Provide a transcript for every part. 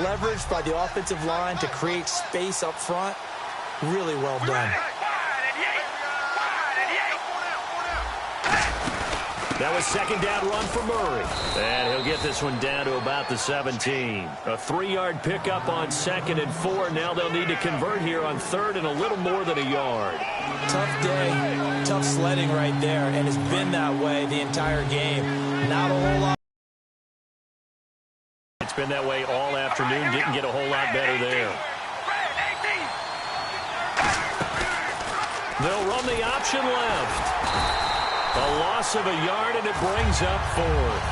leveraged by the offensive line to create space up front. Really well done. That was second down run for Murray. And he'll get this one down to about the 17. A 3-yard pickup on 2nd and 4. Now they'll need to convert here on 3rd and a little more than a yard. Tough day, tough sledding right there, and it's been that way the entire game. Not a whole lot. It's been that way all afternoon. Didn't get a whole lot better there. They'll run the option left. A loss of a yard, and it brings up 4th.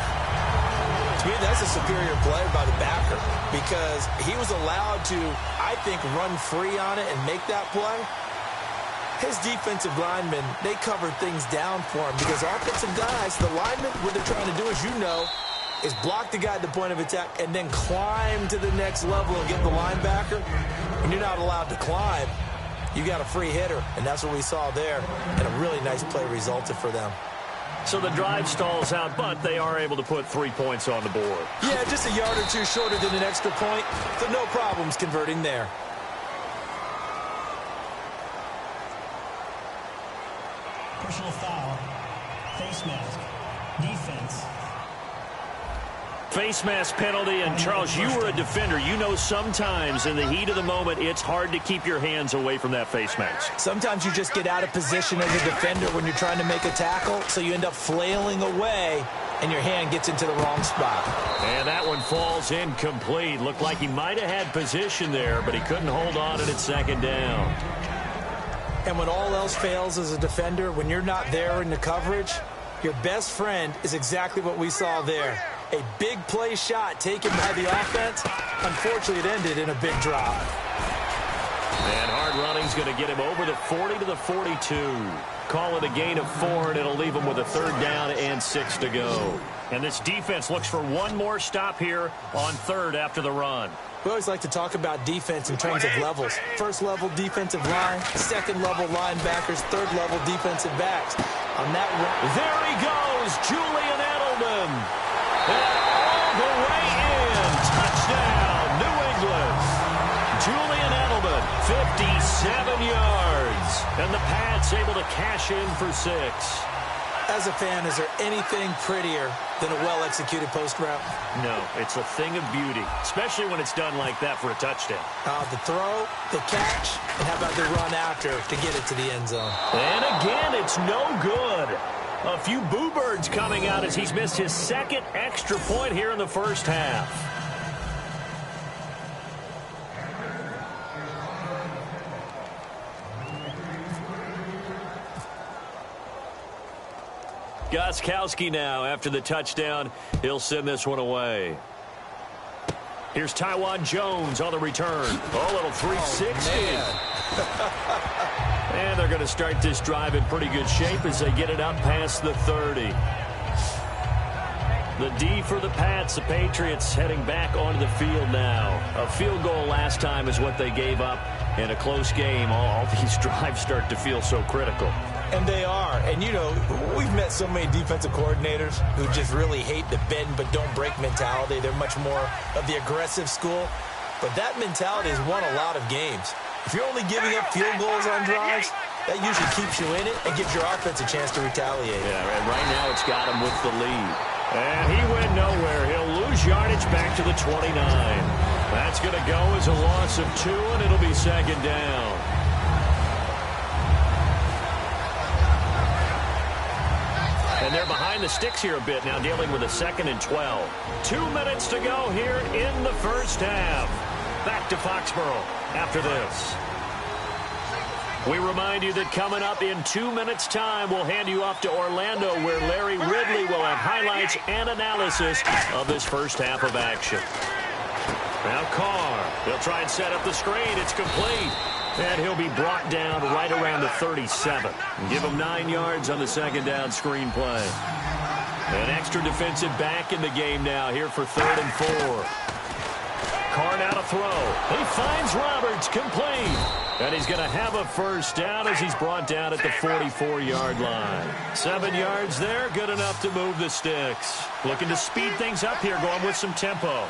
To me, that's a superior play by the backer because he was allowed to, I think, run free on it and make that play. His defensive linemen, they covered things down for him because offensive guys, the linemen, what they're trying to do, as you know, is block the guy at the point of attack and then climb to the next level and get the linebacker. When you're not allowed to climb, you got a free hitter, and that's what we saw there, and a really nice play resulted for them. So the drive stalls out, but they are able to put 3 points on the board. Yeah, just a yard or two shorter than an extra point, so no problems converting there. Personal foul, face mask, defense. Face mask penalty, and Charles, you were a defender. You know sometimes in the heat of the moment, it's hard to keep your hands away from that face mask. Sometimes you just get out of position as a defender when you're trying to make a tackle, so you end up flailing away, and your hand gets into the wrong spot. And that one falls incomplete. Looked like he might have had position there, but he couldn't hold on at 2nd down. And when all else fails as a defender, when you're not there in the coverage, your best friend is exactly what we saw there. A big play shot taken by the offense. Unfortunately, it ended in a big drop. And hard running's going to get him over the 40 to the 42. Call it a gain of 4, and it'll leave him with a 3rd down and 6 to go. And this defense looks for one more stop here on 3rd after the run. We always like to talk about defense in terms of levels. 1st level defensive line, 2nd level linebackers, 3rd level defensive backs. On that run, there he goes, Julian Edelman. And all the way in. Touchdown, New England. Julian Edelman, 57 yards. And the Pats able to cash in for 6. As a fan, is there anything prettier than a well-executed post route? No, it's a thing of beauty, especially when it's done like that for a touchdown. The throw, the catch, and how about the run after to get it to the end zone? And again, it's no good. A few boo birds coming out as he's missed his 2nd extra point here in the first half. Gostkowski now after the touchdown. He'll send this one away. Here's Taiwan Jones on the return. Oh, little 360. And they're going to start this drive in pretty good shape as they get it up past the 30. The D for the Pats, the Patriots heading back onto the field now. A field goal last time is what they gave up in a close game. All these drives start to feel so critical. And they are. And, you know, we've met so many defensive coordinators who just really hate the bend but don't break mentality. They're much more of the aggressive school. But that mentality has won a lot of games. If you're only giving up field goals on drives, that usually keeps you in it and gives your offense a chance to retaliate. Yeah, and right now it's got him with the lead. And he went nowhere. He'll lose yardage back to the 29. That's going to go as a loss of 2, and it'll be 2nd down. And they're behind the sticks here a bit now, dealing with a 2nd and 12. 2 minutes to go here in the first half. Back to Foxborough after this. We remind you that coming up in 2 minutes' time, we'll hand you off to Orlando, where Larry Ridley will have highlights and analysis of this first half of action. Now Carr, he'll try and set up the screen. It's complete. And he'll be brought down right around the 37. Give him 9 yards on the 2nd down screen play. An extra defensive back in the game now here for 3rd and 4. Carr now to throw. He finds Roberts, complete. And he's going to have a first down as he's brought down at the 44-yard line. 7 yards there, good enough to move the sticks. Looking to speed things up here, going with some tempo.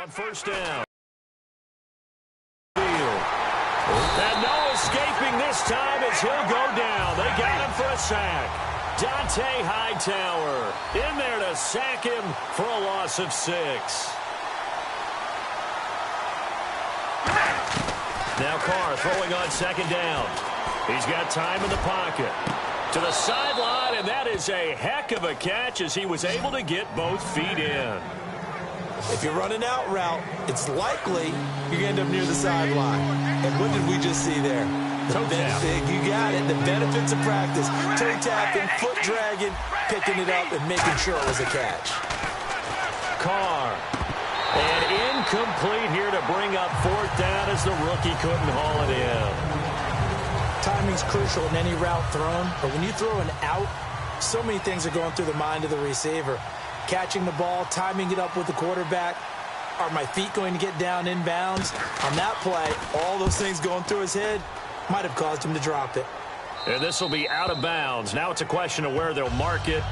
on first down. And no escaping this time as he'll go down. They got him for a sack. Dante Hightower in there to sack him for a loss of 6. Now Carr throwing on second down. He's got time in the pocket. To the sideline, and that is a heck of a catch as he was able to get both feet in. If you're running out route, it's likely you're going to end up near the sideline. And what did we just see there? Toe tap. You got it. The benefits of practice. Toe tapping, foot dragging, picking it up, and making sure it was a catch. Carr. And incomplete here to bring up fourth down as the rookie couldn't haul it in. Timing's crucial in any route thrown, but when you throw an out, so many things are going through the mind of the receiver. Catching the ball, timing it up with the quarterback. Are my feet going to get down inbounds? On that play, all those things going through his head might have caused him to drop it. And this will be out of bounds. Now it's a question of where they'll mark it.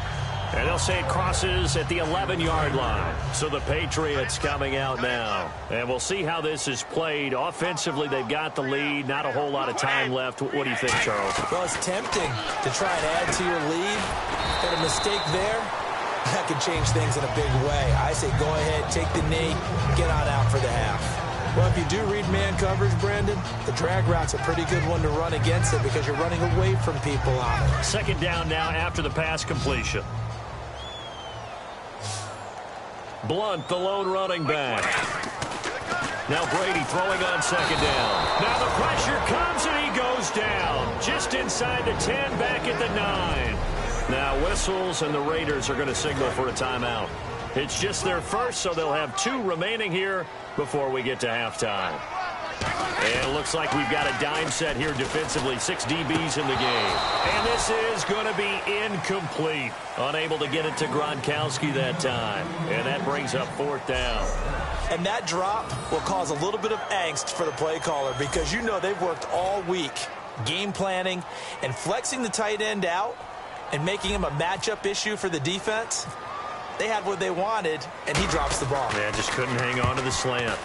And they'll say it crosses at the 11-yard line. So the Patriots coming out now. And we'll see how this is played. Offensively, they've got the lead. Not a whole lot of time left. What do you think, Charles? Well, it's tempting to try and add to your lead. But a mistake there, that could change things in a big way. I say go ahead, take the knee, get on out for the half. Well, if you do read man coverage, Brandon, the drag route's a pretty good one to run against it because you're running away from people on it. Second down now after the pass completion. Blunt, the lone running back. Now Brady throwing on second down. Now the pressure comes and he goes down. Just inside the 10, back at the 9. Now whistles and the Raiders are going to signal for a timeout. It's just their first, so they'll have 2 remaining here before we get to halftime. And it looks like we've got a dime set here defensively. 6 DBs in the game. And this is going to be incomplete. Unable to get it to Gronkowski that time. And that brings up fourth down. And that drop will cause a little bit of angst for the play caller because you know they've worked all week game planning and flexing the tight end out and making him a matchup issue for the defense. They had what they wanted, and he drops the ball. Man, just couldn't hang on to the slant.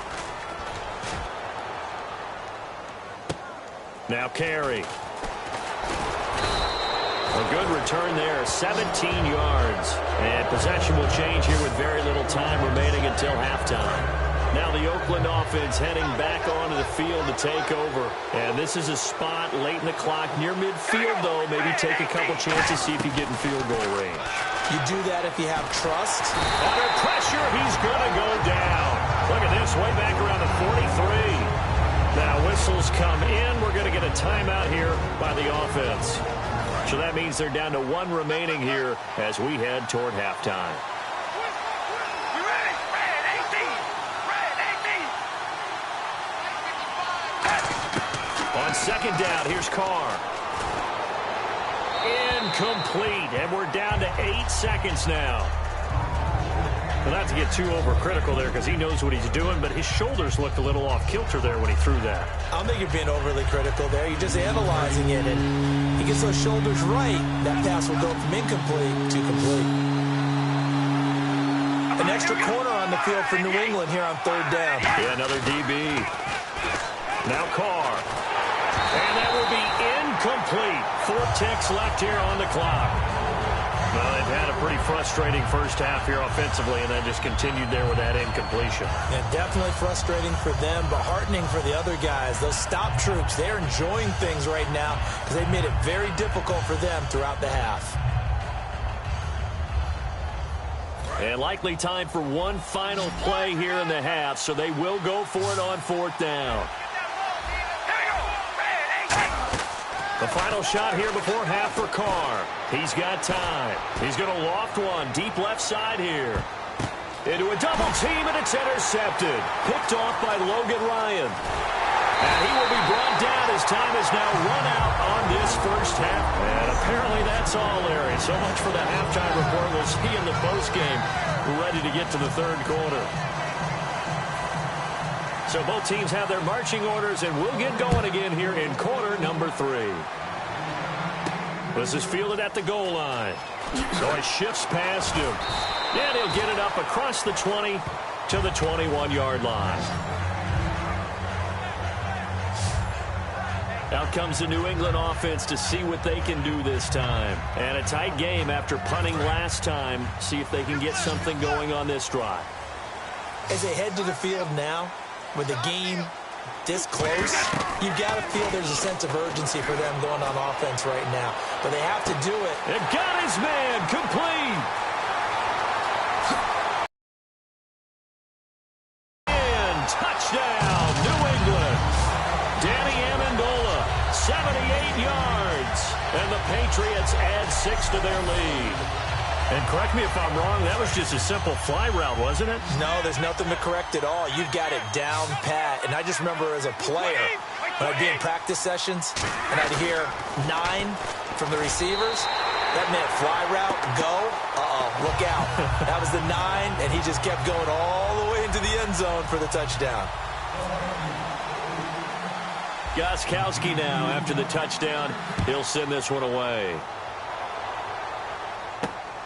Now Carey. A good return there, 17 yards. And possession will change here with very little time remaining until halftime. Now the Oakland offense heading back onto the field to take over. And this is a spot late in the clock near midfield, though. Maybe take a couple chances, see if you get in field goal range. You do that if you have trust. Under pressure, he's going to go down. Look at this, way back around the 43. Now whistles come in. We're going to get a timeout here by the offense. So that means they're down to 1 remaining here as we head toward halftime. On second down, here's Carr. Incomplete, and we're down to 8 seconds now. Well, not to get too overcritical there because he knows what he's doing, but his shoulders looked a little off kilter there when he threw that. I don't think you're being overly critical there. You're just analyzing it, and he gets those shoulders right. That pass will go from incomplete to complete. An extra corner on the field for New England here on third down. Yeah, another DB. Now Carr. And that will be incomplete. 4 ticks left here on the clock. Well, they've had a pretty frustrating first half here offensively, and then just continued there with that incompletion. Yeah, definitely frustrating for them, but heartening for the other guys. Those stop troops, they're enjoying things right now because they've made it very difficult for them throughout the half. And likely time for one final play here in the half, so they will go for it on fourth down. The final shot here before half for Carr. He's got time. He's going to loft one deep left side here. Into a double team, and it's intercepted. Picked off by Logan Ryan. And he will be brought down as time is now run out on this first half. And apparently that's all, Larry. So much for the halftime report. We'll see in the postgame. We're ready to get to the third quarter. So both teams have their marching orders, and we'll get going again here in quarter number 3. This is fielded at the goal line. So he shifts past him. And he'll get it up across the 20 to the 21-yard line. Out comes the New England offense to see what they can do this time. And a tight game after punting last time. See if they can get something going on this drive. As they head to the field now, with the game this close, you've got to feel there's a sense of urgency for them going on offense right now. But they have to do it. It got his man complete. And touchdown, New England. Danny Amendola, 78 yards. And the Patriots add 6 to their lead. And correct me if I'm wrong, that was just a simple fly route, wasn't it? No, there's nothing to correct at all. You've got it down pat. And I just remember as a player, when I'd be in practice sessions, and I'd hear 9 from the receivers, that meant fly route, go, look out. That was the 9, and he just kept going all the way into the end zone for the touchdown. Gostkowski now, after the touchdown, he'll send this one away.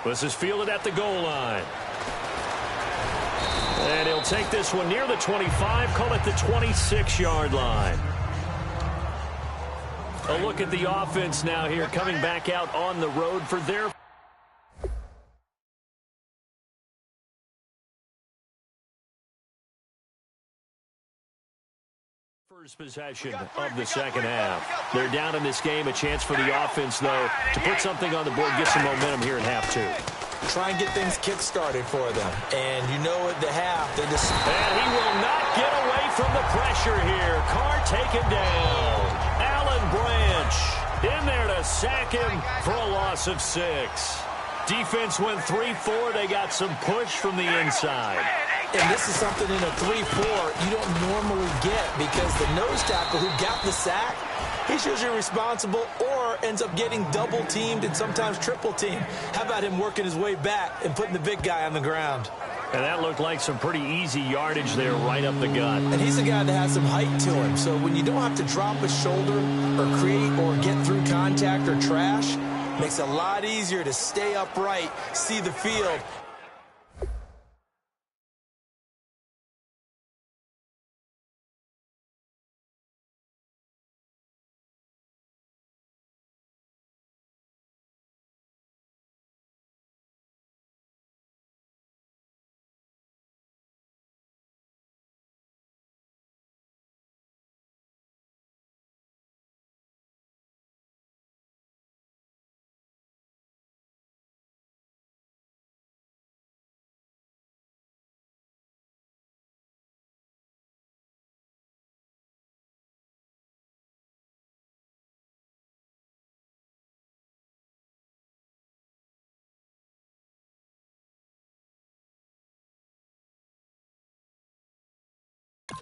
This is fielded at the goal line. And he'll take this one near the 25, call it the 26-yard line. A look at the offense now here, coming back out on the road for their first possession of the second half. They're down in this game. A chance for the offense, though, to put something on the board, get some momentum here in half 2. Try and get things kick-started for them. And you know at the half, they just... And he will not get away from the pressure here. Carr taken down. Alan Branch in there to sack him for a loss of 6. Defense went 3-4. They got some push from the inside. And this is something in a 3-4 you don't normally get because the nose tackle who got the sack, he's usually responsible or ends up getting double-teamed and sometimes triple-teamed. How about him working his way back and putting the big guy on the ground? And that looked like some pretty easy yardage there right up the gut. And he's a guy that has some height to him. So when you don't have to drop a shoulder or create or get through contact or trash, makes it a lot easier to stay upright, see the field.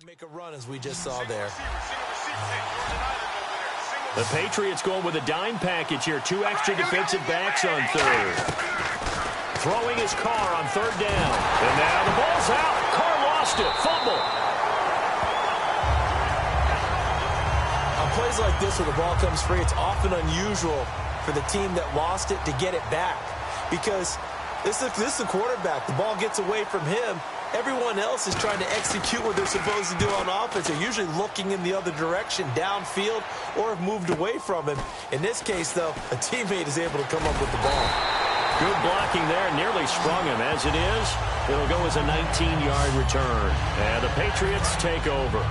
Make a run as we just saw there. The Patriots going with a dime package here. 2 extra defensive backs on third. Throwing his Carr on third down. And now the ball's out. Carr lost it. Fumble. On plays like this where the ball comes free, it's often unusual for the team that lost it to get it back. Because this is the quarterback. The ball gets away from him. Everyone else is trying to execute what they're supposed to do on offense. They're usually looking in the other direction, downfield, or have moved away from him. In this case, though, a teammate is able to come up with the ball. Good blocking there, nearly sprung him. As it is, it'll go as a 19-yard return. And the Patriots take over.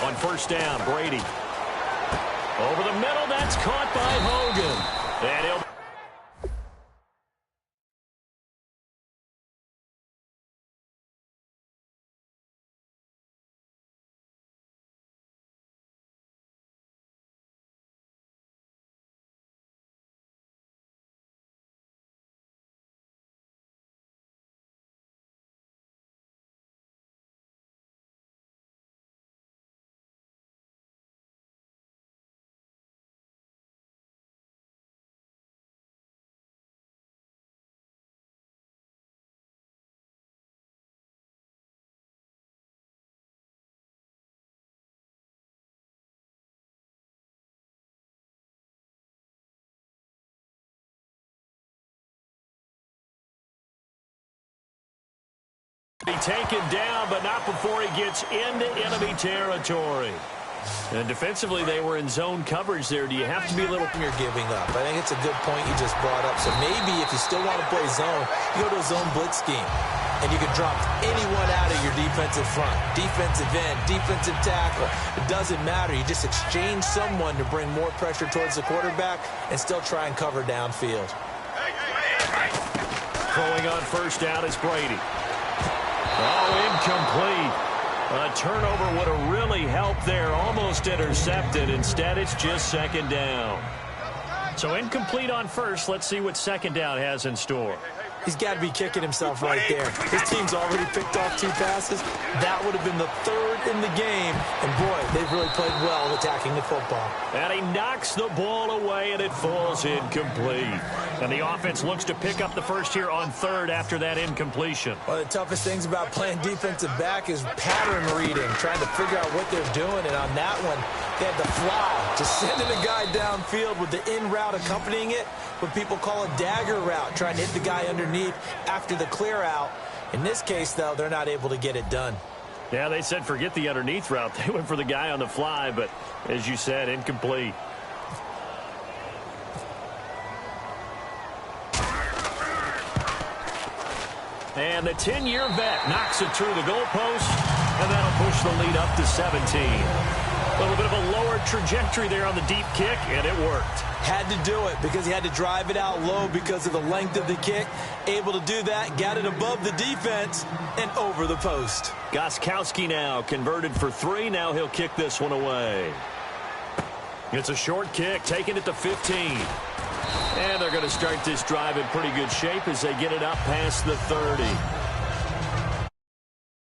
On first down, Brady. Over the middle, that's caught by Hogan. And he'll Be taken down, but not before he gets into enemy territory. And defensively, they were in zone coverage there. Do you have to be a little... You're giving up. I think it's a good point you just brought up. So maybe if you still want to play zone, you go to a zone blitz scheme. And you can drop anyone out of your defensive front. Defensive end, defensive tackle. It doesn't matter. You just exchange someone to bring more pressure towards the quarterback and still try and cover downfield. Throwing on first down is Brady. Oh, incomplete. A turnover would have really helped there. Almost intercepted. Instead, it's just second down. So incomplete on first. Let's see what second down has in store. He's got to be kicking himself right there. His team's already picked off 2 passes. That would have been the 3rd in the game. And, boy, they've really played well attacking the football. And he knocks the ball away, and it falls incomplete. And the offense looks to pick up the first here on 3rd after that incompletion. One of the toughest things about playing defensive back is pattern reading, trying to figure out what they're doing. And on that one, they had the fly, just sending a guy downfield with the in route accompanying it, what people call a dagger route, trying to hit the guy underneath after the clear out. In this case, though, they're not able to get it done. Yeah, they said forget the underneath route. They went for the guy on the fly, but as you said, incomplete. And the 10-year vet knocks it through the goalpost, and that'll push the lead up to 17. A little bit of a lower trajectory there on the deep kick, and it worked. Had to do it because he had to drive it out low because of the length of the kick. Able to do that, got it above the defense, and over the post. Gostkowski now converted for 3. Now he'll kick this one away. It's a short kick, taking it to 15. And they're going to start this drive in pretty good shape as they get it up past the 30.